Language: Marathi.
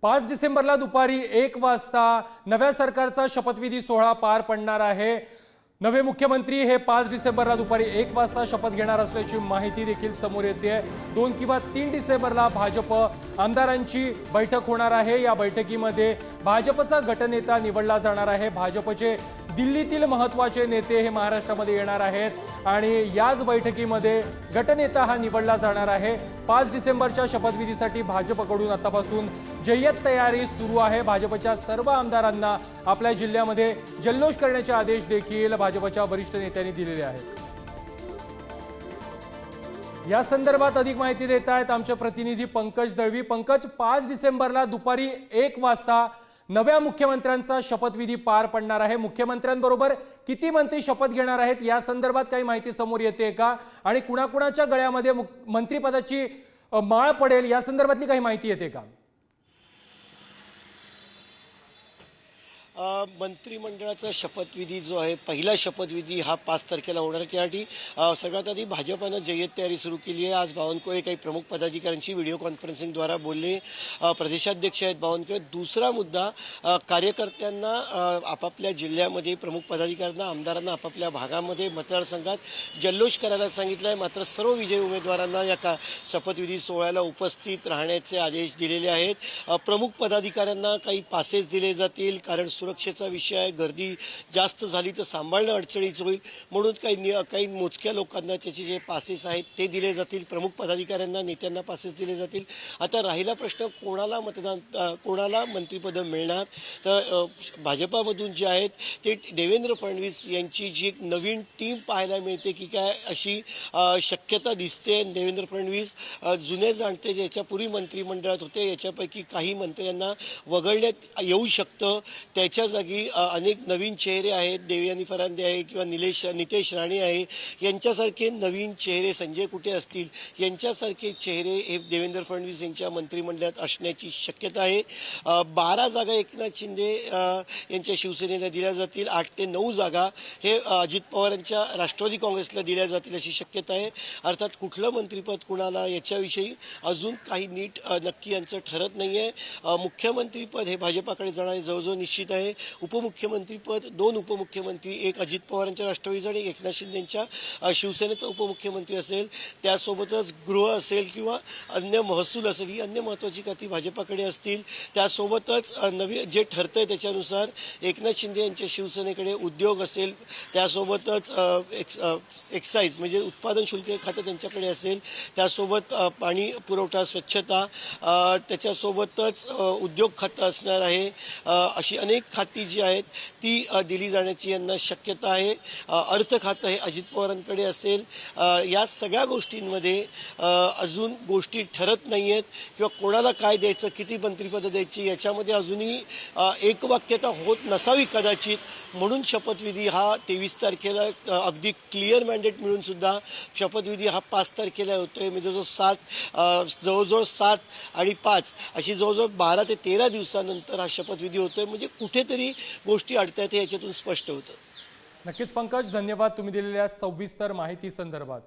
5 डिसेंबरला दुपारी 1 वाजता नव्या सरकारचा शपथविधी सोहळा पार पडणार आहे। नवे मुख्यमंत्री हे 5 डिसेंबरला दुपारी 1 वाजता शपथ घेणार असल्याची माहिती देखील समोर येते। 2 किंवा 3 डिसेंबरला भाजप आमदारांची बैठक होणार आहे। या बैठकीमध्ये भाजपचा गटनेता निवडला जाणार आहे। भाजपचे दिल्लीतील महत्त्वाचे नेते हे महाराष्ट्रामध्ये येणार आहेत आणि याच बैठकीमध्ये गटनेता हा निवडला जाणार आहे। 5 डिसेंबरच्या शपथविधीसाठी भाजपकडून आतापासून जय्यत तयारी सुरू आहे। भाजपच्या सर्व आमदारांना आपल्या जिल्ह्यामध्ये जल्लोष करण्याचे आदेश देखील भाजपच्या वरिष्ठ नेत्यांनी दिलेले आहेत। या संदर्भात अधिक माहिती देत आहेत आमचे प्रतिनिधी पंकज दळवी। पंकज, 5 डिसेंबरला दुपारी 1 वाजता नव्या मुख्यमंत्र्यांचा शपथविधी पार पडणार आहे। मुख्यमंत्र्यांबरोबर किती मंत्री शपथ घेणार आहेत या संदर्भात काही माहिती समोर येते का आणि कुणाकुणाच्या गळ्यामध्ये मंत्रिपदाची माळ पडेल या संदर्भातली काही माहिती येते का? मंत्रिमंडळाचा शपथविधी जो आहे, पहिला शपथविधी हा 5 तारखेला होणार आहे। त्यासाठी सगळ्यात आधी भाजपानं जय्यत तयारी सुरू केली आहे। आज बावनकुळे काही प्रमुख पदाधिकाऱ्यांशी व्हिडिओ कॉन्फरन्सिंगद्वारा बोलले। प्रदेशाध्यक्ष आहेत बावनकुळे। दुसरा मुद्दा, कार्यकर्त्यांना आपापल्या जिल्ह्यामध्ये, प्रमुख पदाधिकाऱ्यांना, आमदारांना आपापल्या भागामध्ये, मतदारसंघात जल्लोष करायला सांगितलं आहे। मात्र सर्व विजयी उमेदवारांना या शपथविधी सोहळ्याला उपस्थित राहण्याचे आदेश दिलेले आहेत। प्रमुख पदाधिकाऱ्यांना काही पासेस दिले जातील, कारण सुरक्षेचा विषय आहे। गर्दी जास्त झाली तर सांभाळणं अडचणीचं होईल, म्हणून काही मोजक्या लोकांना त्याचे जे पासेस आहेत ते दिले जातील। प्रमुख पदाधिकाऱ्यांना, नेत्यांना पासेस दिले जातील। आता राहिला प्रश्न, कोणाला मंत्रिपद मिळणार? तर भाजपामधून जे आहेत ते देवेंद्र फडणवीस यांची जी एक नवीन टीम पाहायला मिळते की काय अशी शक्यता दिसते। देवेंद्र फडणवीस जुने जाणते जे याच्यापूर्वी मंत्रिमंडळात होते, याच्यापैकी काही मंत्र्यांना वगळण्यात येऊ शकतं। त्याच्या जागी अनेक नवीन चेहरे आहेत। देवयानी फरांदे आहे किंवा नितेश राणे आहे, यांच्यासारखे नवीन चेहरे, संजय कुटे असतील, यांच्यासारखे चेहरे हे देवेंद्र फडणवीस यांच्या मंत्रिमंडळात असण्याची शक्यता आहे। 12 जागा एकनाथ शिंदे यांच्या शिवसेनेला दिल्या जातील। 8 ते 9 जागा हे अजित पवारांच्या राष्ट्रवादी काँग्रेसला दिल्या जातील अशी शक्यता आहे। अर्थात कुठलं मंत्रिपद कुणाला याच्याविषयी अजून काही नीट नक्की यांचं ठरत नाही आहे। मुख्यमंत्रीपद हे भाजपाकडे जाणारे जवळजवळ निश्चित आहे। उपमुख्यमंत्रीपद 2 उपमुख्यमंत्री, एक अजित पवारांच्या राष्ट्रवादीचा आणि एकनाथ शिंदेंच्या शिवसेनेचा उपमुख्यमंत्री असेल। त्यासोबतच गृह असेल किंवा अन्य महसूल असेल, ही अन्य महत्त्वाची खाती भाजपाकडे असतील। त्यासोबतच नवीन जे ठरतंय त्याच्यानुसार एकनाथ शिंदे यांच्या शिवसेनेकडे उद्योग असेल, त्यासोबतच एक्साईज म्हणजे उत्पादन शुल्क खातं त्यांच्याकडे असेल, त्यासोबत पाणी पुरवठा, स्वच्छता, त्याच्यासोबतच उद्योग खातं असणार आहे। अशी अनेक खाती जी आहेत ती दिली जाण्याची यांना शक्यता आहे। अर्थ खातं हे अजित पवारांकडे असेल। या सगळ्या गोष्टींमध्ये अजून गोष्टी ठरत नाही आहेत किंवा कोणाला काय द्यायचं, किती मंत्रिपदं द्यायची याच्यामध्ये अजूनही एकवाक्यता होत नसावी कदाचित। म्हणून शपथविधी हा 23 तारखेला अगदी क्लिअर मॅन्डेट मिळून सुद्धा शपथविधी हा 5 तारखेला होतोय। म्हणजे जवळजवळ 7 आणि 5 अशी जवळजवळ 12 ते 13 दिवसानंतर हा शपथविधी होतोय। म्हणजे कुठेतरी गोष्टी अडतायत हे याच्यातून स्पष्ट होतं। नक्कीच पंकज, धन्यवाद तुम्ही दिलेल्या सविस्तर माहिती संदर्भात।